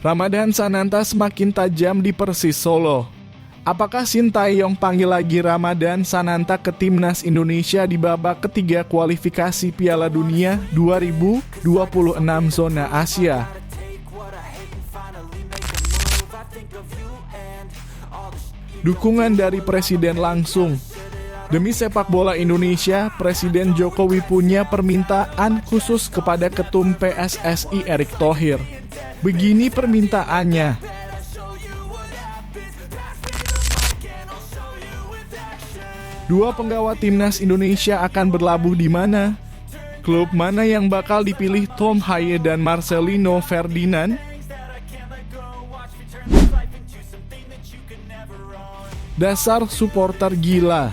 Ramadan Sananta semakin tajam di Persis Solo. Apakah Sintayong panggil lagi Ramadan Sananta ke Timnas Indonesia di babak ketiga kualifikasi Piala Dunia 2026 zona Asia? Dukungan dari Presiden langsung. Demi sepak bola Indonesia, Presiden Jokowi punya permintaan khusus kepada Ketum PSSI Erick Thohir. Begini permintaannya. Dua penggawa Timnas Indonesia akan berlabuh di mana? Klub mana yang bakal dipilih Tom Haye dan Marcelino Ferdinand? Dasar supporter gila.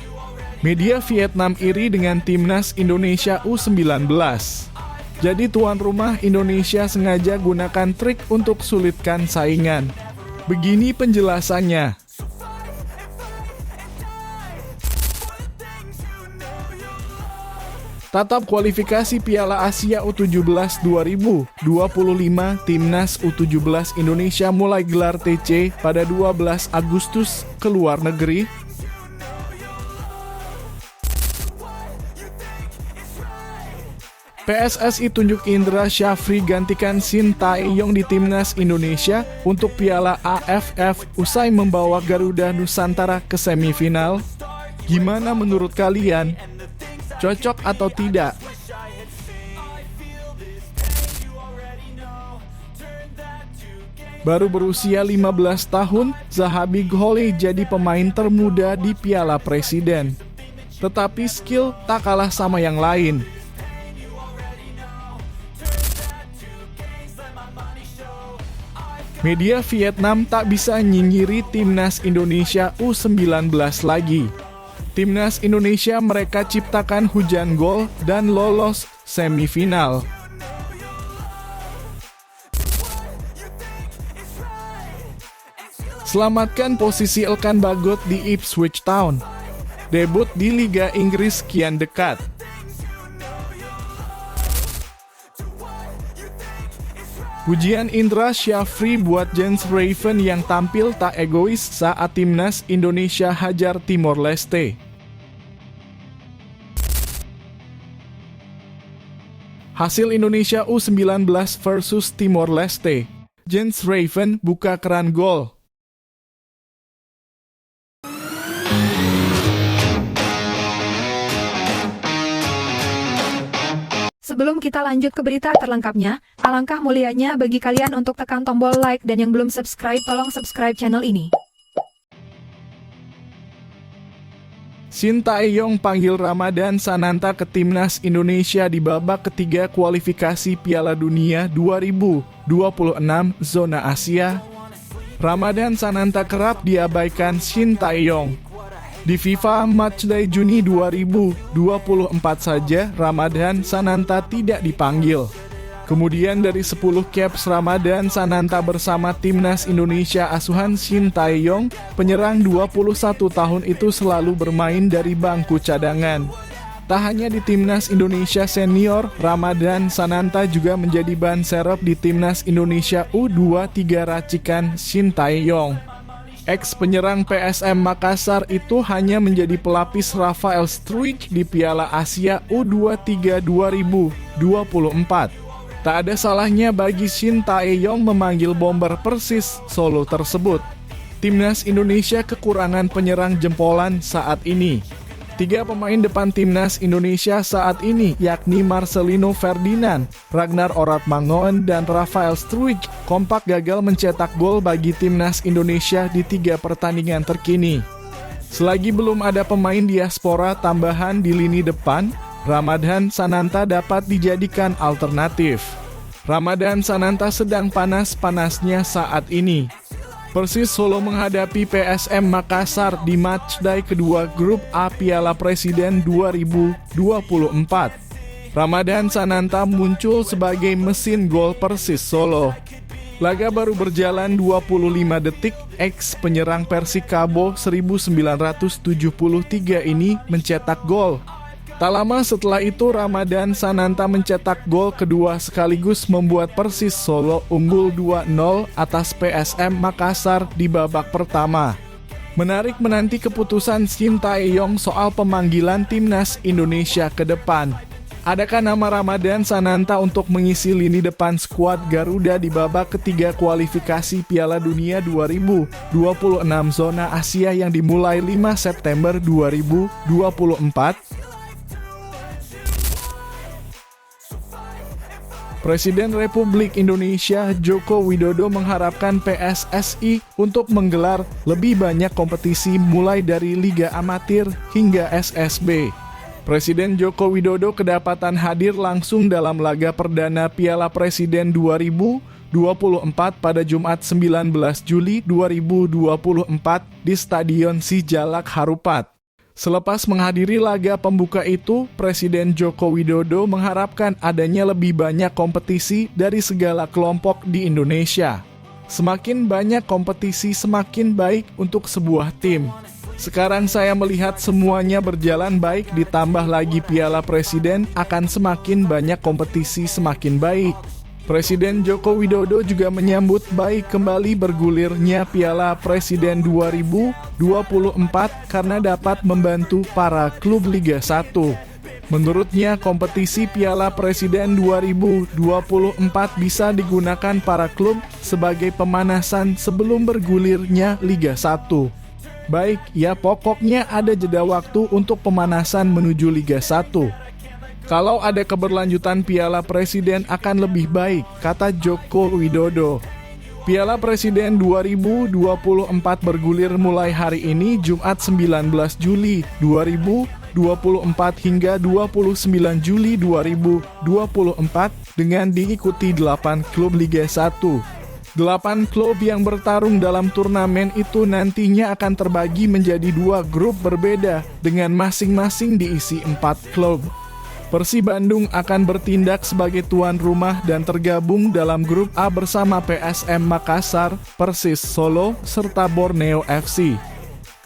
Media Vietnam iri dengan Timnas Indonesia U19. Jadi tuan rumah Indonesia sengaja gunakan trik untuk sulitkan saingan. Begini penjelasannya. Tatap kualifikasi Piala Asia U17 2025, Timnas U17 Indonesia mulai gelar TC pada 12 Agustus ke luar negeri. PSSI tunjuk Indra Syafri gantikan Sintayong di Timnas Indonesia untuk Piala AFF usai membawa Garuda Nusantara ke semifinal. Gimana menurut kalian? Cocok atau tidak? Baru berusia 15 tahun, Zahabi Gholi jadi pemain termuda di Piala Presiden. Tetapi skill tak kalah sama yang lain. Media Vietnam tak bisa nyinggiri Timnas Indonesia U19 lagi. Timnas Indonesia mereka ciptakan hujan gol dan lolos semifinal. Selamatkan posisi Elkan Bagot di Ipswich Town. Debut di Liga Inggris kian dekat. Pujian Indra Syafri buat Jens Raven yang tampil tak egois saat Timnas Indonesia hajar Timor Leste. Hasil Indonesia U19 versus Timor Leste. Jens Raven buka keran gol. Sebelum kita lanjut ke berita terlengkapnya, alangkah mulianya bagi kalian untuk tekan tombol like dan yang belum subscribe tolong subscribe channel ini. Sintayong panggil Ramadan Sananta ke Timnas Indonesia di babak ketiga kualifikasi Piala Dunia 2026 zona Asia. Ramadan Sananta kerap diabaikan Sintayong. Di FIFA Matchday Juni 2024 saja Ramadan Sananta tidak dipanggil. Kemudian dari 10 caps Ramadan Sananta bersama Timnas Indonesia asuhan Sintayong, penyerang 21 tahun itu selalu bermain dari bangku cadangan. Tak hanya di Timnas Indonesia senior, Ramadan Sananta juga menjadi ban serep di Timnas Indonesia U23 racikan Sintayong. Ex-penyerang PSM Makassar itu hanya menjadi pelapis Rafael Struijk di Piala Asia U23 2024. Tak ada salahnya bagi Sintayong memanggil bomber Persis Solo tersebut. Timnas Indonesia kekurangan penyerang jempolan saat ini. 3 pemain depan Timnas Indonesia saat ini yakni Marcelino Ferdinand, Ragnar Oratmangoen, dan Rafael Struijk kompak gagal mencetak gol bagi Timnas Indonesia di 3 pertandingan terkini. Selagi belum ada pemain diaspora tambahan di lini depan, Ramadan Sananta dapat dijadikan alternatif. Ramadan Sananta sedang panas-panasnya saat ini. Persis Solo menghadapi PSM Makassar di matchday kedua grup A Piala Presiden 2024. Ramadan Sananta muncul sebagai mesin gol Persis Solo. Laga baru berjalan 25 detik, ex-penyerang Persikabo 1973 ini mencetak gol. Tak lama setelah itu Ramadan Sananta mencetak gol kedua sekaligus membuat Persis Solo unggul 2-0 atas PSM Makassar di babak pertama. Menarik menanti keputusan Shin Tae-yong soal pemanggilan timnas Indonesia ke depan. Adakah nama Ramadan Sananta untuk mengisi lini depan skuad Garuda di babak ketiga kualifikasi Piala Dunia 2026 zona Asia yang dimulai 5 September 2024? Presiden Republik Indonesia Joko Widodo mengharapkan PSSI untuk menggelar lebih banyak kompetisi mulai dari Liga Amatir hingga SSB. Presiden Joko Widodo kedapatan hadir langsung dalam laga perdana Piala Presiden 2024 pada Jumat 19 Juli 2024 di Stadion Sijalak Harupat. Selepas menghadiri laga pembuka itu, Presiden Joko Widodo mengharapkan adanya lebih banyak kompetisi dari segala kelompok di Indonesia. Semakin banyak kompetisi, semakin baik untuk sebuah tim. Sekarang saya melihat semuanya berjalan baik, ditambah lagi Piala Presiden, akan semakin banyak kompetisi, semakin baik. Presiden Joko Widodo juga menyambut baik kembali bergulirnya Piala Presiden 2024 karena dapat membantu para klub Liga 1. Menurutnya, kompetisi Piala Presiden 2024 bisa digunakan para klub sebagai pemanasan sebelum bergulirnya Liga 1. Baik, ya pokoknya ada jeda waktu untuk pemanasan menuju Liga 1. Kalau ada keberlanjutan Piala Presiden akan lebih baik, kata Joko Widodo. Piala Presiden 2024 bergulir mulai hari ini Jumat 19 Juli 2024 hingga 29 Juli 2024 dengan diikuti 8 klub Liga 1. 8 klub yang bertarung dalam turnamen itu nantinya akan terbagi menjadi 2 grup berbeda dengan masing-masing diisi 4 klub. Persib Bandung akan bertindak sebagai tuan rumah dan tergabung dalam grup A bersama PSM Makassar, Persis Solo, serta Borneo FC.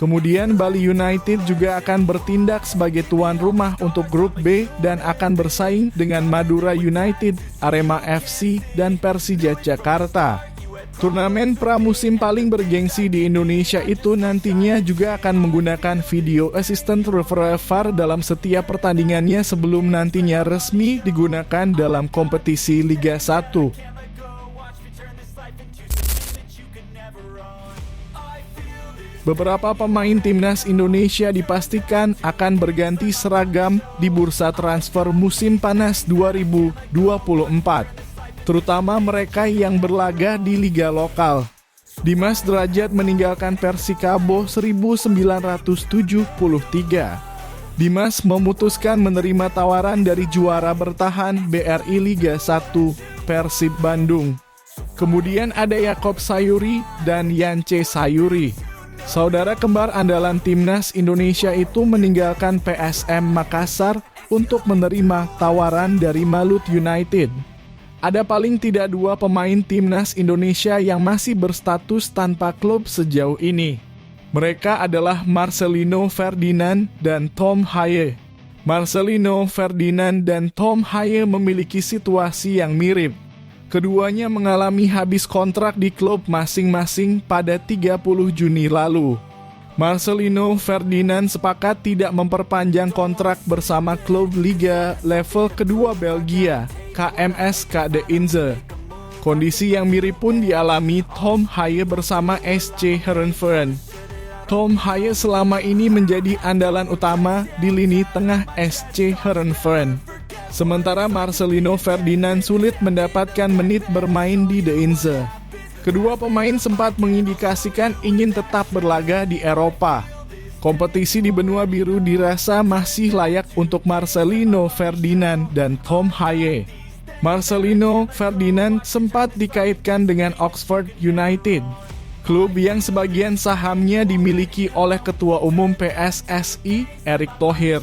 Kemudian Bali United juga akan bertindak sebagai tuan rumah untuk grup B dan akan bersaing dengan Madura United, Arema FC, dan Persija Jakarta. Turnamen pramusim paling bergengsi di Indonesia itu nantinya juga akan menggunakan video assistant referee VAR dalam setiap pertandingannya sebelum nantinya resmi digunakan dalam kompetisi Liga 1. Beberapa pemain timnas Indonesia dipastikan akan berganti seragam di bursa transfer musim panas 2024. Terutama mereka yang berlaga di liga lokal. Dimas Derajat meninggalkan Persikabo 1973. Dimas memutuskan menerima tawaran dari juara bertahan BRI Liga 1 Persib Bandung. Kemudian ada Yakob Sayuri dan Yance Sayuri. Saudara kembar andalan timnas Indonesia itu meninggalkan PSM Makassar untuk menerima tawaran dari Malut United. Ada paling tidak 2 pemain timnas Indonesia yang masih berstatus tanpa klub sejauh ini. Mereka adalah Marcelino Ferdinand dan Tom Haye. Marcelino Ferdinand dan Tom Haye memiliki situasi yang mirip. Keduanya mengalami habis kontrak di klub masing-masing pada 30 Juni lalu. Marcelino Ferdinand sepakat tidak memperpanjang kontrak bersama klub Liga level kedua Belgia, KMS De Inze. Kondisi yang mirip pun dialami Tom Haye bersama SC Heerenveen. Tom Haye selama ini menjadi andalan utama di lini tengah SC Heerenveen. Sementara Marcelino Ferdinand sulit mendapatkan menit bermain di De Inze. Kedua pemain sempat mengindikasikan ingin tetap berlaga di Eropa. Kompetisi di benua biru dirasa masih layak untuk Marcelino Ferdinand dan Tom Haye. Marcelino Ferdinand sempat dikaitkan dengan Oxford United, klub yang sebagian sahamnya dimiliki oleh Ketua Umum PSSI, Erick Thohir.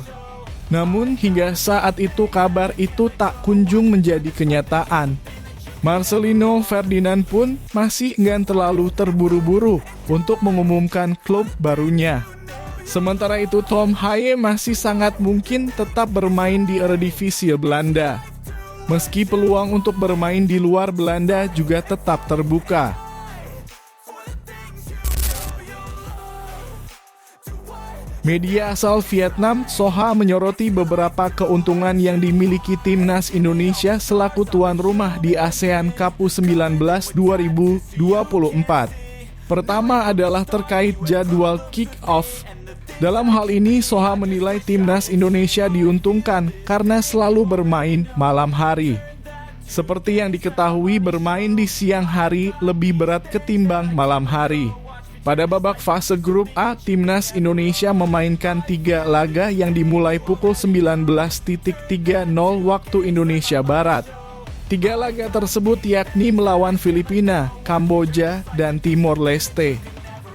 Namun hingga saat itu kabar itu tak kunjung menjadi kenyataan. Marcelino Ferdinand pun masih enggan terlalu terburu-buru untuk mengumumkan klub barunya. Sementara itu Tom Haye masih sangat mungkin tetap bermain di Eredivisie Belanda. Meski peluang untuk bermain di luar Belanda juga tetap terbuka. Media asal Vietnam, Soha menyoroti beberapa keuntungan yang dimiliki timnas Indonesia selaku tuan rumah di ASEAN Cup U19 2024. Pertama adalah terkait jadwal kick-off. Dalam hal ini, Soha menilai timnas Indonesia diuntungkan karena selalu bermain malam hari. Seperti yang diketahui, bermain di siang hari lebih berat ketimbang malam hari. Pada babak fase grup A, timnas Indonesia memainkan 3 laga yang dimulai pukul 19.30 waktu Indonesia Barat. 3 laga tersebut yakni melawan Filipina, Kamboja, dan Timor Leste.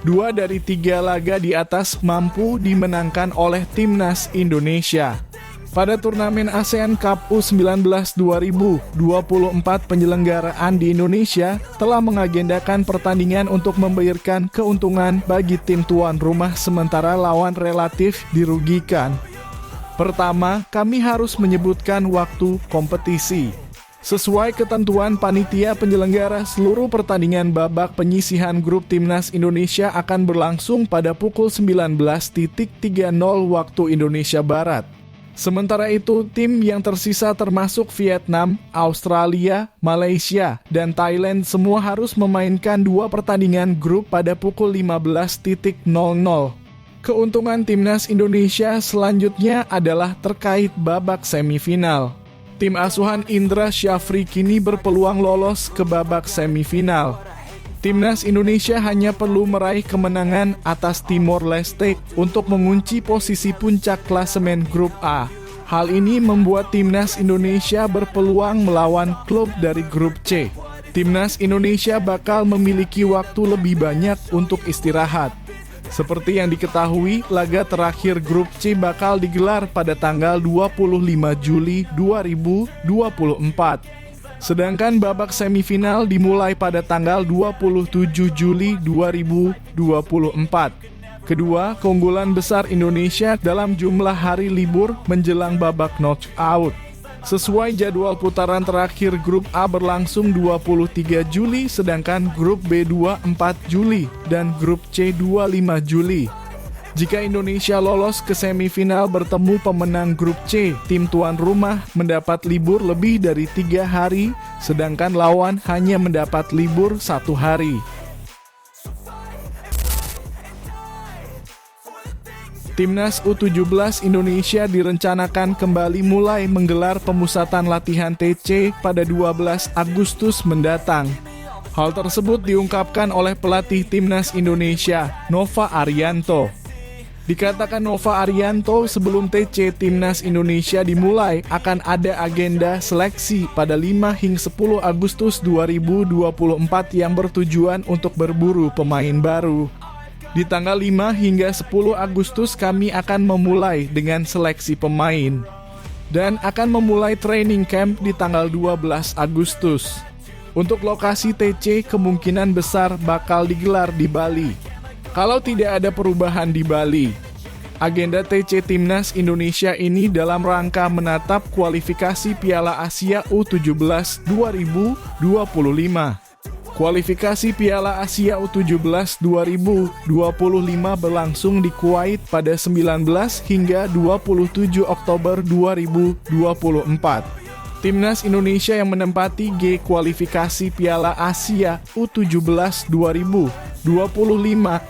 2 dari 3 laga di atas mampu dimenangkan oleh timnas Indonesia. Pada turnamen ASEAN Cup U19 2024 penyelenggaraan di Indonesia telah mengagendakan pertandingan untuk memberikan keuntungan bagi tim tuan rumah sementara lawan relatif dirugikan. Pertama, kami harus menyebutkan waktu kompetisi. Sesuai ketentuan panitia penyelenggara, seluruh pertandingan babak penyisihan grup timnas Indonesia akan berlangsung pada pukul 19.30 waktu Indonesia Barat. Sementara itu, tim yang tersisa termasuk Vietnam, Australia, Malaysia, dan Thailand semua harus memainkan 2 pertandingan grup pada pukul 15.00. Keuntungan timnas Indonesia selanjutnya adalah terkait babak semifinal. Tim asuhan Indra Syafri kini berpeluang lolos ke babak semifinal. Timnas Indonesia hanya perlu meraih kemenangan atas Timor Leste untuk mengunci posisi puncak klasemen grup A. Hal ini membuat timnas Indonesia berpeluang melawan klub dari grup C. Timnas Indonesia bakal memiliki waktu lebih banyak untuk istirahat. Seperti yang diketahui, laga terakhir grup C bakal digelar pada tanggal 25 Juli 2024. Sedangkan babak semifinal dimulai pada tanggal 27 Juli 2024. Kedua, keunggulan besar Indonesia dalam jumlah hari libur menjelang babak knockout. Sesuai jadwal putaran terakhir grup A berlangsung 23 Juli, sedangkan grup B 24 Juli dan grup C 25 Juli. Jika Indonesia lolos ke semifinal bertemu pemenang grup C, tim tuan rumah mendapat libur lebih dari 3 hari, sedangkan lawan hanya mendapat libur 1 hari. Timnas U17 Indonesia direncanakan kembali mulai menggelar pemusatan latihan TC pada 12 Agustus mendatang. Hal tersebut diungkapkan oleh pelatih Timnas Indonesia, Nova Arianto. Dikatakan Nova Arianto, sebelum TC Timnas Indonesia dimulai akan ada agenda seleksi pada 5 hingga 10 Agustus 2024 yang bertujuan untuk berburu pemain baru. Di tanggal 5 hingga 10 Agustus kami akan memulai dengan seleksi pemain dan akan memulai training camp di tanggal 12 Agustus. Untuk lokasi TC kemungkinan besar bakal digelar di Bali. Kalau tidak ada perubahan di Bali, agenda TC Timnas Indonesia ini dalam rangka menatap kualifikasi Piala Asia U17 2025. Kualifikasi Piala Asia U17 2025 berlangsung di Kuwait pada 19 hingga 27 Oktober 2024. Timnas Indonesia yang menempati G kualifikasi Piala Asia U17 2025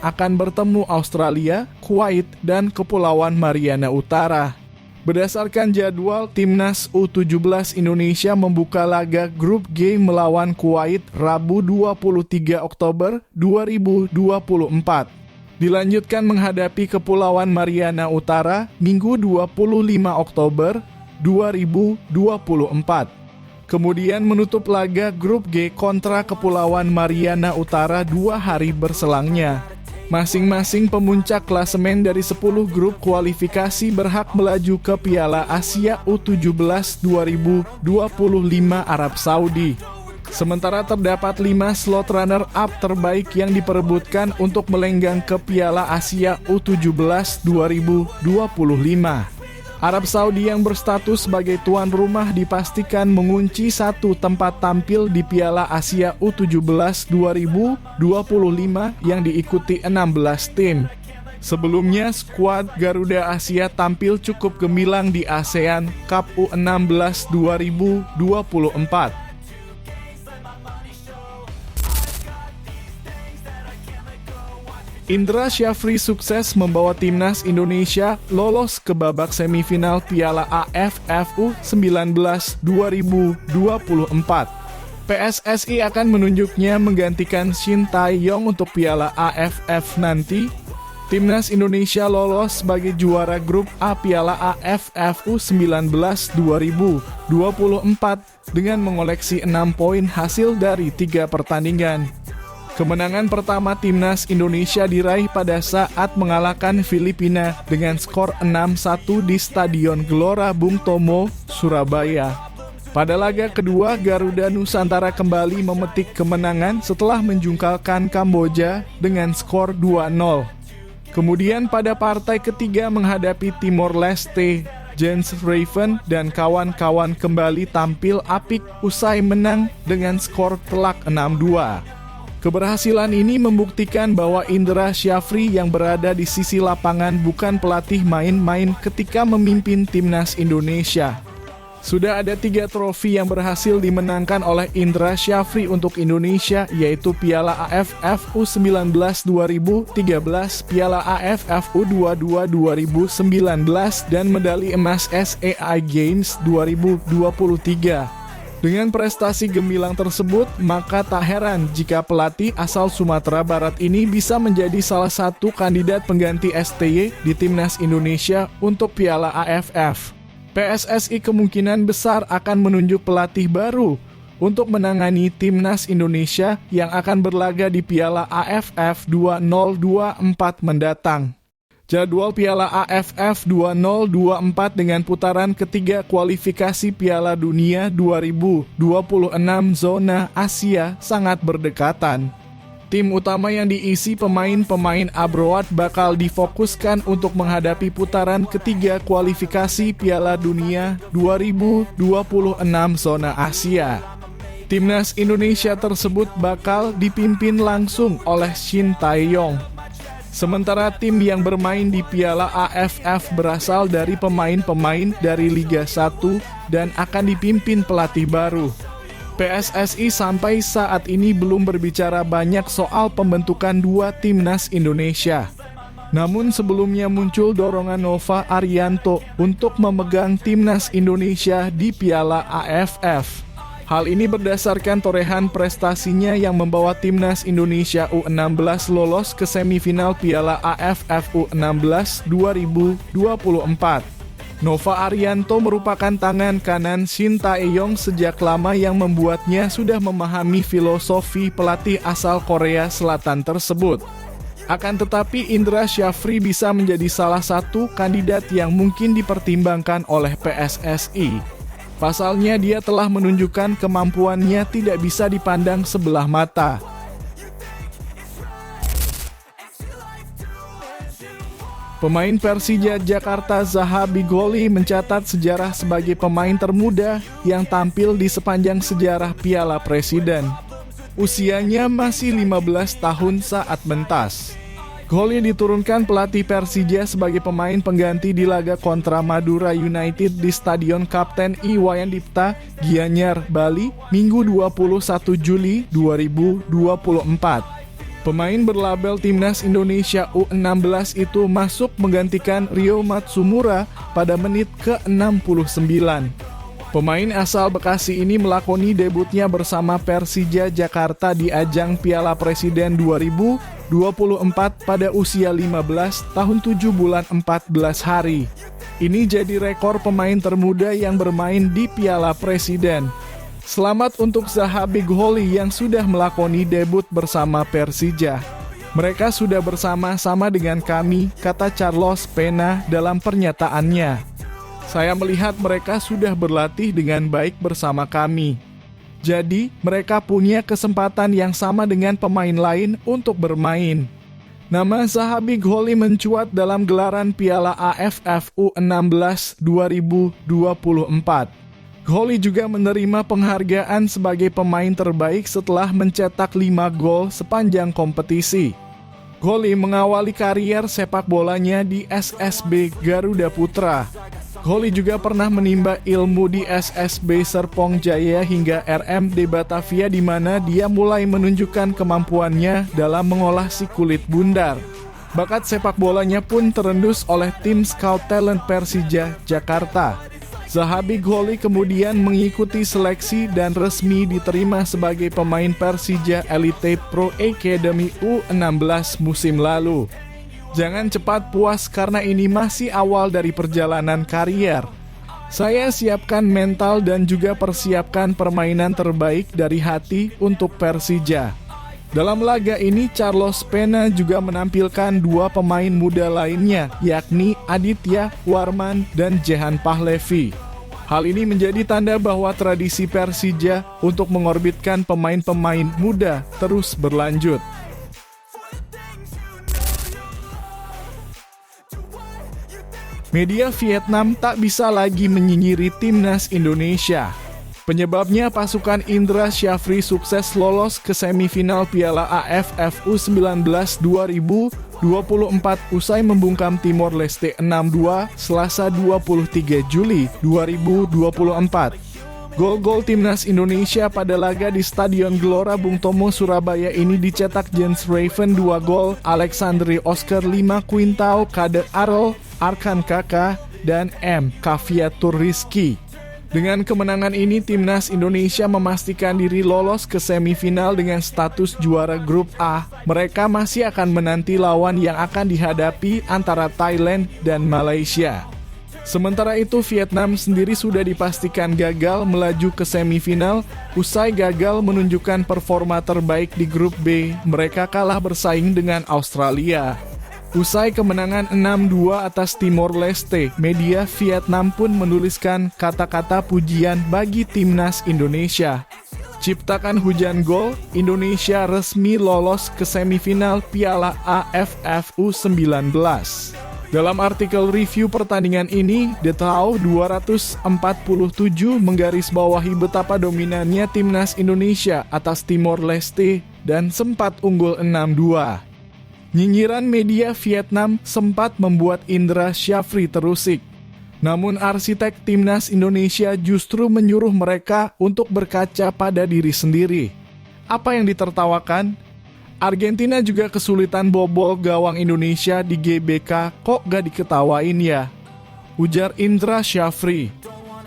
akan bertemu Australia, Kuwait, dan Kepulauan Mariana Utara. Berdasarkan jadwal, Timnas U17 Indonesia membuka laga grup G melawan Kuwait Rabu 23 Oktober 2024. Dilanjutkan menghadapi Kepulauan Mariana Utara Minggu 25 Oktober 2024. Kemudian menutup laga grup G kontra Kepulauan Mariana Utara 2 hari berselangnya. Masing-masing pemuncak klasemen dari 10 grup kualifikasi berhak melaju ke Piala Asia U17 2025 Arab Saudi. Sementara terdapat 5 slot runner-up terbaik yang diperebutkan untuk melenggang ke Piala Asia U17 2025. Arab Saudi yang berstatus sebagai tuan rumah dipastikan mengunci 1 tempat tampil di Piala Asia U17 2025 yang diikuti 16 tim. Sebelumnya, skuad Garuda Asia tampil cukup gemilang di ASEAN Cup U16 2024. Indra Syafri sukses membawa timnas Indonesia lolos ke babak semifinal Piala AFF U19 2024. PSSI akan menunjuknya menggantikan Shin Tae-yong untuk Piala AFF nanti. Timnas Indonesia lolos sebagai juara grup A Piala AFF U19 2024 dengan mengoleksi 6 poin hasil dari 3 pertandingan. Kemenangan pertama timnas Indonesia diraih pada saat mengalahkan Filipina dengan skor 6-1 di Stadion Gelora Bung Tomo, Surabaya. Pada laga kedua, Garuda Nusantara kembali memetik kemenangan setelah menjungkalkan Kamboja dengan skor 2-0. Kemudian pada partai ketiga menghadapi Timor Leste, Jens Raven dan kawan-kawan kembali tampil apik usai menang dengan skor telak 6-2. Keberhasilan ini membuktikan bahwa Indra Syafri yang berada di sisi lapangan bukan pelatih main-main ketika memimpin timnas Indonesia. Sudah ada 3 trofi yang berhasil dimenangkan oleh Indra Syafri untuk Indonesia, yaitu Piala AFF U19 2013, Piala AFF U22 2019, dan medali emas SEA Games 2023. Dengan prestasi gemilang tersebut, maka tak heran jika pelatih asal Sumatera Barat ini bisa menjadi salah satu kandidat pengganti STY di timnas Indonesia untuk Piala AFF. PSSI kemungkinan besar akan menunjuk pelatih baru untuk menangani timnas Indonesia yang akan berlaga di Piala AFF 2024 mendatang. Jadwal Piala AFF 2024 dengan putaran ketiga kualifikasi Piala Dunia 2026 zona Asia sangat berdekatan. Tim utama yang diisi pemain-pemain abroad bakal difokuskan untuk menghadapi putaran ketiga kualifikasi Piala Dunia 2026 zona Asia. Timnas Indonesia tersebut bakal dipimpin langsung oleh Shin Tae-yong. Sementara tim yang bermain di Piala AFF berasal dari pemain-pemain dari Liga 1 dan akan dipimpin pelatih baru. PSSI sampai saat ini belum berbicara banyak soal pembentukan 2 timnas Indonesia. Namun sebelumnya muncul dorongan Nova Arianto untuk memegang timnas Indonesia di Piala AFF. Hal ini berdasarkan torehan prestasinya yang membawa timnas Indonesia U16 lolos ke semifinal Piala AFF U16 2024. Nova Arianto merupakan tangan kanan Shin Tae-yong sejak lama yang membuatnya sudah memahami filosofi pelatih asal Korea Selatan tersebut. Akan tetapi Indra Syafri bisa menjadi salah satu kandidat yang mungkin dipertimbangkan oleh PSSI. Pasalnya dia telah menunjukkan kemampuannya tidak bisa dipandang sebelah mata. Pemain Persija Jakarta Zaha Bigoli mencatat sejarah sebagai pemain termuda yang tampil di sepanjang sejarah Piala Presiden. Usianya masih 15 tahun saat mentas. Goli diturunkan pelatih Persija sebagai pemain pengganti di laga kontra Madura United di Stadion Kapten Iwayan Dipta, Gianyar, Bali, Minggu 21 Juli 2024. Pemain berlabel Timnas Indonesia U16 itu masuk menggantikan Ryo Matsumura pada menit ke-69. Pemain asal Bekasi ini melakoni debutnya bersama Persija Jakarta di ajang Piala Presiden 2024 pada usia 15 tahun 7 bulan 14 hari. Ini jadi rekor pemain termuda yang bermain di Piala Presiden. Selamat untuk Zaha Bigoli yang sudah melakoni debut bersama Persija. Mereka sudah bersama-sama dengan kami, kata Carlos Pena dalam pernyataannya. Saya melihat mereka sudah berlatih dengan baik bersama kami. Jadi, mereka punya kesempatan yang sama dengan pemain lain untuk bermain. Nama Zahabi Ghali mencuat dalam gelaran Piala AFF U16 2024. Ghali juga menerima penghargaan sebagai pemain terbaik setelah mencetak 5 gol sepanjang kompetisi. Ghali mengawali karier sepak bolanya di SSB Garuda Putra. Ghali juga pernah menimba ilmu di SSB Serpong Jaya hingga RMD Batavia di mana dia mulai menunjukkan kemampuannya dalam mengolah si kulit bundar. Bakat sepak bolanya pun terendus oleh tim Scout Talent Persija Jakarta. Zahabi Ghali kemudian mengikuti seleksi dan resmi diterima sebagai pemain Persija Elite Pro Academy U16 musim lalu. Jangan cepat puas karena ini masih awal dari perjalanan karier. Saya siapkan mental dan juga persiapkan permainan terbaik dari hati untuk Persija. Dalam laga ini, Carlos Pena juga menampilkan 2 pemain muda lainnya, yakni Aditya Warman dan Jehan Pahlevi. Hal ini menjadi tanda bahwa tradisi Persija untuk mengorbitkan pemain-pemain muda terus berlanjut. Media Vietnam tak bisa lagi menyinyiri timnas Indonesia. Penyebabnya pasukan Indra Syafri sukses lolos ke semifinal Piala AFF U19 2024 usai membungkam Timor Leste 6-2 Selasa 23 Juli 2024. Gol-gol timnas Indonesia pada laga di Stadion Gelora Bung Tomo Surabaya ini dicetak Jens Raven 2 gol, Alexandri Oscar 5, Quintao Kade Arel, Arkan Kaka, dan M. Kaviatur Rizky. Dengan kemenangan ini, timnas Indonesia memastikan diri lolos ke semifinal dengan status juara grup A. Mereka masih akan menanti lawan yang akan dihadapi antara Thailand dan Malaysia. Sementara itu, Vietnam sendiri sudah dipastikan gagal melaju ke semifinal. Usai gagal menunjukkan performa terbaik di grup B, mereka kalah bersaing dengan Australia. Usai kemenangan 6-2 atas Timor Leste, media Vietnam pun menuliskan kata-kata pujian bagi timnas Indonesia. Ciptakan hujan gol, Indonesia resmi lolos ke semifinal Piala AFF U19. Dalam artikel review pertandingan ini, The Tao 247 menggarisbawahi betapa dominannya timnas Indonesia atas Timor Leste dan sempat unggul 6-2. Nyinyiran media Vietnam sempat membuat Indra Syafri terusik. Namun arsitek timnas Indonesia justru menyuruh mereka untuk berkaca pada diri sendiri. Apa yang ditertawakan? Argentina juga kesulitan bobol gawang Indonesia di GBK, kok gak diketawain ya? Ujar Indra Syafri.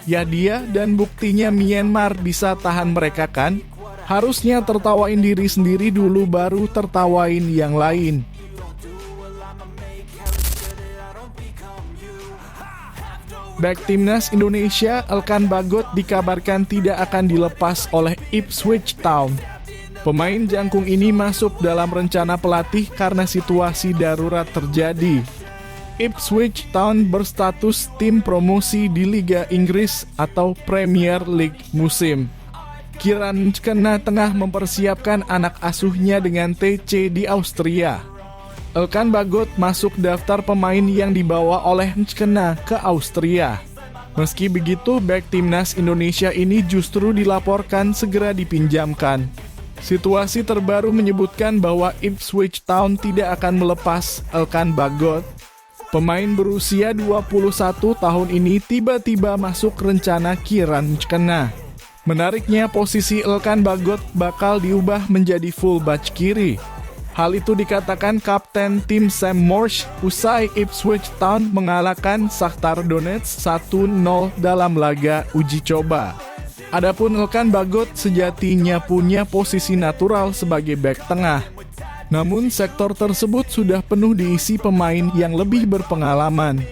Ya dia dan buktinya Myanmar bisa tahan mereka kan? Harusnya tertawain diri sendiri dulu baru tertawain yang lain. Bek timnas Indonesia, Elkan Bagot dikabarkan tidak akan dilepas oleh Ipswich Town. Pemain jangkung ini masuk dalam rencana pelatih karena situasi darurat terjadi. Ipswich Town berstatus tim promosi di Liga Inggris atau Premier League musim. Kieran Kena tengah mempersiapkan anak asuhnya dengan TC di Austria. Elkan Bagot masuk daftar pemain yang dibawa oleh Kena ke Austria. Meski begitu, bek timnas Indonesia ini justru dilaporkan segera dipinjamkan. Situasi terbaru menyebutkan bahwa Ipswich Town tidak akan melepas Elkan Bagot. Pemain berusia 21 tahun ini tiba-tiba masuk rencana Kieran Kena. Menariknya, posisi Elkan Bagot bakal diubah menjadi fullback kiri. Hal itu dikatakan kapten tim Sam Morsh usai Ipswich Town mengalahkan Shakhtar Donetsk 1-0 dalam laga uji coba. Adapun Elkan Bagot sejatinya punya posisi natural sebagai bek tengah. Namun sektor tersebut sudah penuh diisi pemain yang lebih berpengalaman.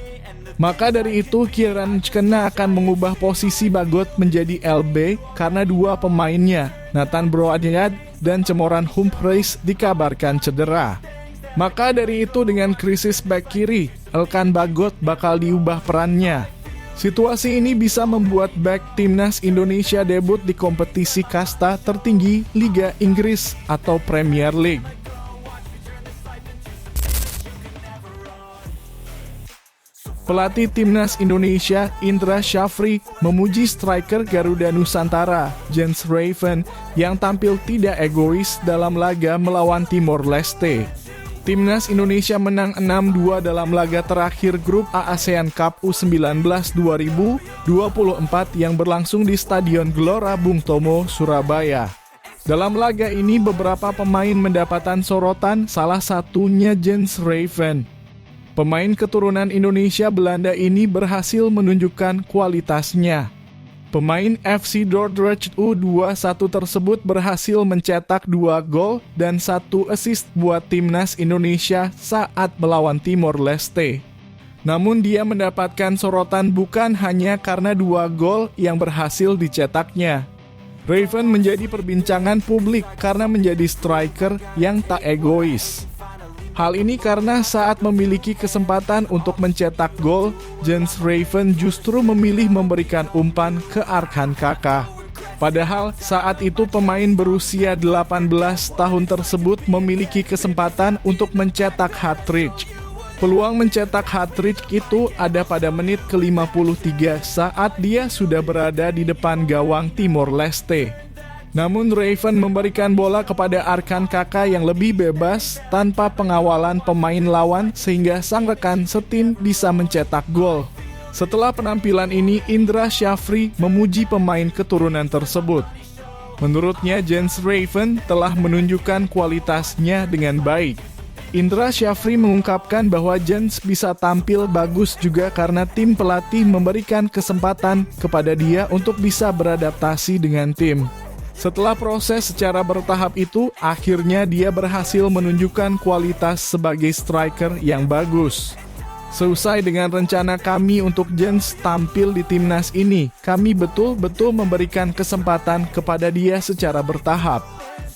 Maka dari itu Kieran Kena akan mengubah posisi Bagot menjadi LB karena 2 pemainnya, Nathan Broadhead dan Cameron Humphreys dikabarkan cedera. Maka dari itu dengan krisis bek kiri, Elkan Bagot bakal diubah perannya. Situasi ini bisa membuat bek timnas Indonesia debut di kompetisi kasta tertinggi Liga Inggris atau Premier League. Pelatih timnas Indonesia, Indra Syafri, memuji striker Garuda Nusantara, Jens Raven, yang tampil tidak egois dalam laga melawan Timor Leste. Timnas Indonesia menang 6-2 dalam laga terakhir grup A ASEAN Cup U19 2024 yang berlangsung di Stadion Gelora Bung Tomo, Surabaya. Dalam laga ini beberapa pemain mendapatkan sorotan, salah satunya Jens Raven. Pemain keturunan Indonesia Belanda ini berhasil menunjukkan kualitasnya. Pemain FC Dordrecht U21 tersebut berhasil mencetak 2 gol dan 1 assist buat timnas Indonesia saat melawan Timor Leste. Namun dia mendapatkan sorotan bukan hanya karena 2 gol yang berhasil dicetaknya. Raven menjadi perbincangan publik karena menjadi striker yang tak egois. Hal ini karena saat memiliki kesempatan untuk mencetak gol, Jens Raven justru memilih memberikan umpan ke Arkan Kakak. Padahal saat itu pemain berusia 18 tahun tersebut memiliki kesempatan untuk mencetak hat-trick. Peluang mencetak hat-trick itu ada pada menit ke-53 saat dia sudah berada di depan gawang Timor Leste. Namun Raven memberikan bola kepada Arkan Kakak yang lebih bebas tanpa pengawalan pemain lawan sehingga sang rekan setim bisa mencetak gol. Setelah penampilan ini, Indra Syafri memuji pemain keturunan tersebut. Menurutnya, Jens Raven telah menunjukkan kualitasnya dengan baik. Indra Syafri mengungkapkan bahwa Jens bisa tampil bagus juga karena tim pelatih memberikan kesempatan kepada dia untuk bisa beradaptasi dengan tim. Setelah proses secara bertahap itu, akhirnya dia berhasil menunjukkan kualitas sebagai striker yang bagus. Seusai dengan rencana kami untuk Jens tampil di timnas ini, kami betul-betul memberikan kesempatan kepada dia secara bertahap.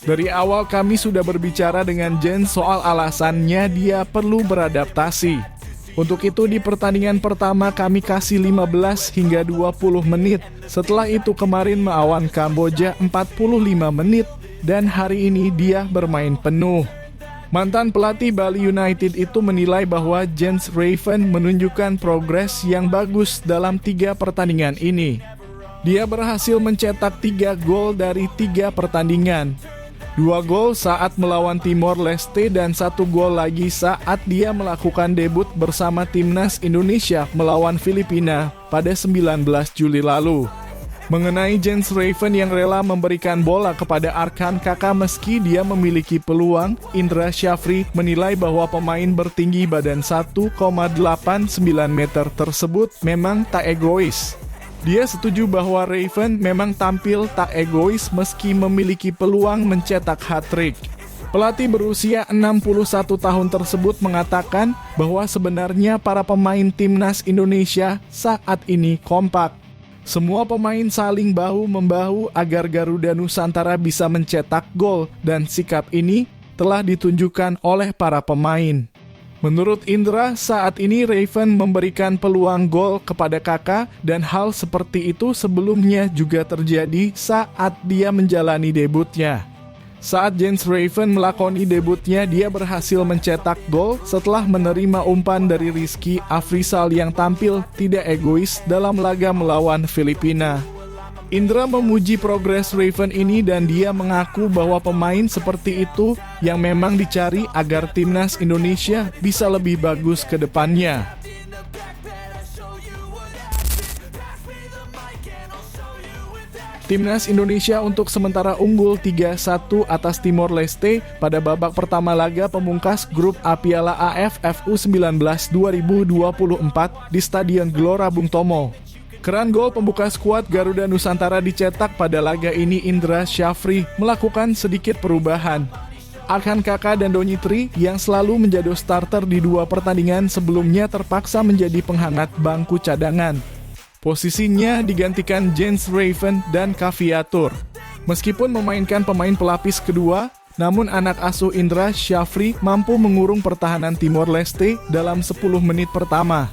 Dari awal kami sudah berbicara dengan Jens soal alasannya dia perlu beradaptasi. Untuk itu di pertandingan pertama kami kasih 15 hingga 20 menit. Setelah itu kemarin melawan Kamboja 45 menit dan hari ini dia bermain penuh. Mantan pelatih Bali United itu menilai bahwa Jens Raven menunjukkan progres yang bagus dalam 3 pertandingan ini. Dia berhasil mencetak 3 gol dari 3 pertandingan. 2 gol saat melawan Timor Leste dan 1 gol lagi saat dia melakukan debut bersama timnas Indonesia melawan Filipina pada 19 Juli lalu. Mengenai Jens Raven yang rela memberikan bola kepada Arkan Kakak meski dia memiliki peluang, Indra Syafri menilai bahwa pemain bertinggi badan 1,89 meter tersebut memang tak egois. Dia setuju bahwa Raven memang tampil tak egois meski memiliki peluang mencetak hat-trick. Pelatih berusia 61 tahun tersebut mengatakan bahwa sebenarnya para pemain timnas Indonesia saat ini kompak. Semua pemain saling bahu-membahu agar Garuda Nusantara bisa mencetak gol dan sikap ini telah ditunjukkan oleh para pemain. Menurut Indra, saat ini Raven memberikan peluang gol kepada Kakak dan hal seperti itu sebelumnya juga terjadi saat dia menjalani debutnya. Saat Jens Raven melakoni debutnya, dia berhasil mencetak gol setelah menerima umpan dari Rizky Afrizal yang tampil tidak egois dalam laga melawan Filipina. Indra memuji progres Raven ini dan dia mengaku bahwa pemain seperti itu yang memang dicari agar timnas Indonesia bisa lebih bagus ke depannya. Timnas Indonesia untuk sementara unggul 3-1 atas Timor Leste pada babak pertama laga pemungkas grup A Piala AFF U19 2024 di Stadion Gelora Bung Tomo. Keran gol pembuka skuad Garuda Nusantara dicetak pada laga ini. Indra Syafri melakukan sedikit perubahan. Arkan Kakak dan Donitri yang selalu menjadi starter di 2 pertandingan sebelumnya terpaksa menjadi penghangat bangku cadangan. Posisinya digantikan Jens Raven dan Kaviatur. Meskipun memainkan pemain pelapis kedua, namun anak asuh Indra Syafri mampu mengurung pertahanan Timor Leste dalam 10 menit pertama.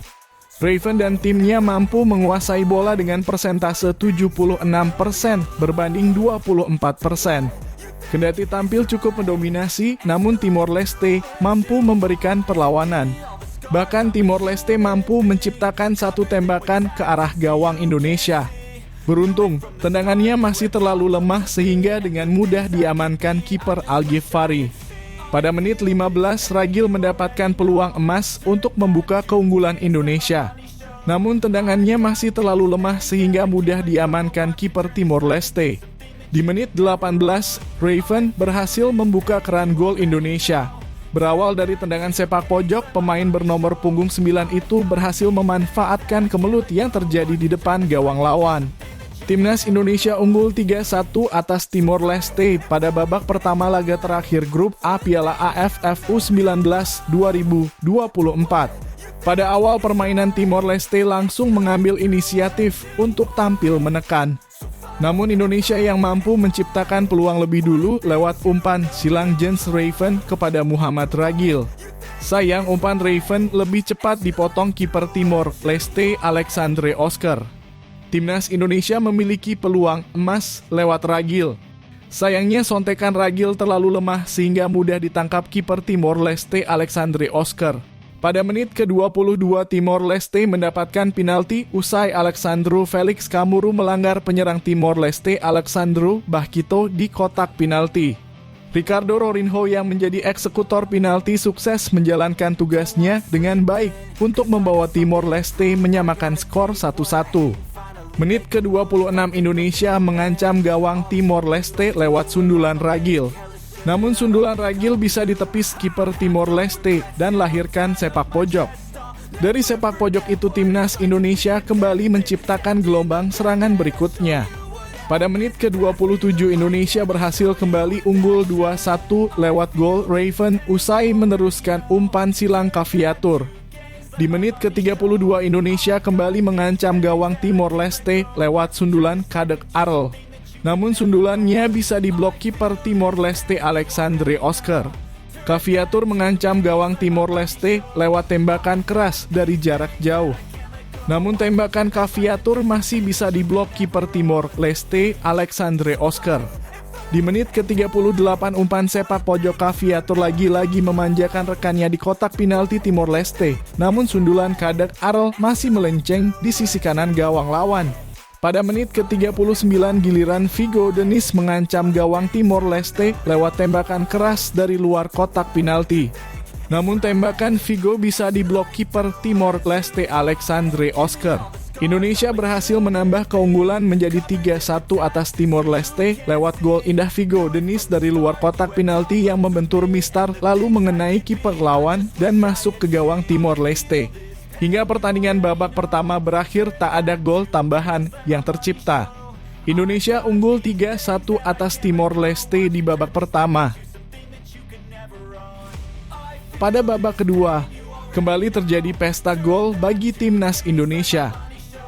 Raven dan timnya mampu menguasai bola dengan persentase 76% berbanding 24%. Kendati tampil cukup mendominasi, namun Timor Leste mampu memberikan perlawanan. Bahkan Timor Leste mampu menciptakan satu tembakan ke arah gawang Indonesia. Beruntung, tendangannya masih terlalu lemah sehingga dengan mudah diamankan kiper Al-Ghifari. Pada menit 15, Ragil mendapatkan peluang emas untuk membuka keunggulan Indonesia. Namun tendangannya masih terlalu lemah sehingga mudah diamankan kiper Timor Leste. Di menit 18, Raven berhasil membuka keran gol Indonesia. Berawal dari tendangan sepak pojok, pemain bernomor punggung 9 itu berhasil memanfaatkan kemelut yang terjadi di depan gawang lawan. Timnas Indonesia unggul 3-1 atas Timor Leste pada babak pertama laga terakhir grup A Piala AFF U19 2024. Pada awal permainan Timor Leste langsung mengambil inisiatif untuk tampil menekan. Namun Indonesia yang mampu menciptakan peluang lebih dulu lewat umpan silang Jens Raven kepada Muhammad Ragil. Sayang umpan Raven lebih cepat dipotong kiper Timor Leste Alexandre Oscar. Timnas Indonesia memiliki peluang emas lewat Ragil. Sayangnya sontekan Ragil terlalu lemah sehingga mudah ditangkap kiper Timor Leste Alexandre Oscar. Pada menit ke-22 Timor Leste mendapatkan penalti usai Alexandru Felix Kamuru melanggar penyerang Timor Leste Alexandru Bahkito di kotak penalti. Ricardo Rorinho yang menjadi eksekutor penalti sukses menjalankan tugasnya dengan baik untuk membawa Timor Leste menyamakan skor 1-1. Menit ke-26 Indonesia mengancam gawang Timor Leste lewat sundulan Ragil. Namun sundulan Ragil bisa ditepis kiper Timor Leste dan lahirkan sepak pojok. Dari sepak pojok itu Timnas Indonesia kembali menciptakan gelombang serangan berikutnya. Pada menit ke-27 Indonesia berhasil kembali unggul 2-1 lewat gol Raven usai meneruskan umpan silang Caviatur. Di menit ke-32 Indonesia kembali mengancam gawang Timor Leste lewat sundulan Kadek Arel. Namun sundulannya bisa diblok kiper Timor Leste Alexandre Oscar. Caviatur mengancam gawang Timor Leste lewat tembakan keras dari jarak jauh. Namun tembakan Caviatur masih bisa diblok kiper Timor Leste Alexandre Oscar. Di menit ke-38 umpan sepak pojok Caviatur lagi-lagi memanjakan rekannya di kotak penalti Timor Leste. Namun sundulan Kadek Arel masih melenceng di sisi kanan gawang lawan. Pada menit ke-39 giliran Vigo Denis mengancam gawang Timor Leste lewat tembakan keras dari luar kotak penalti. Namun tembakan Vigo bisa diblok kiper Timor Leste Alexandre Oscar. Indonesia berhasil menambah keunggulan menjadi 3-1 atas Timor Leste lewat gol indah Vigo Denis dari luar kotak penalti yang membentur mistar lalu mengenai kiper lawan dan masuk ke gawang Timor Leste. Hingga pertandingan babak pertama berakhir tak ada gol tambahan yang tercipta. Indonesia unggul 3-1 atas Timor Leste di babak pertama. Pada babak kedua, kembali terjadi pesta gol bagi Timnas Indonesia.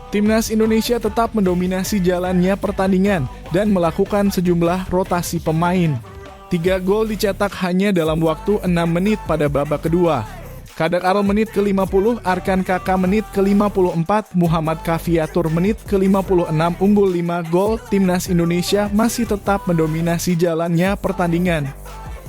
Timnas Indonesia tetap mendominasi jalannya pertandingan dan melakukan sejumlah rotasi pemain. 3 gol dicetak hanya dalam waktu 6 menit pada babak kedua. Kadek Arel menit ke-50, Arkan Kaka menit ke-54, Muhammad Caviatur menit ke-56 unggul 5 gol, Timnas Indonesia masih tetap mendominasi jalannya pertandingan.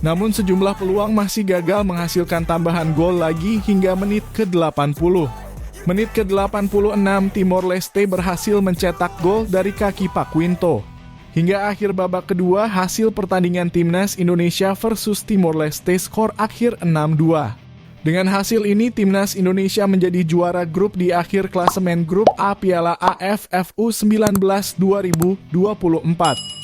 Namun sejumlah peluang masih gagal menghasilkan tambahan gol lagi hingga menit ke-80. Menit ke-86 Timor Leste berhasil mencetak gol dari kaki Pak Quinto. Hingga akhir babak kedua hasil pertandingan Timnas Indonesia versus Timor Leste skor akhir 6-2. Dengan hasil ini, Timnas Indonesia menjadi juara grup di akhir klasemen grup A Piala AFF U19 2024.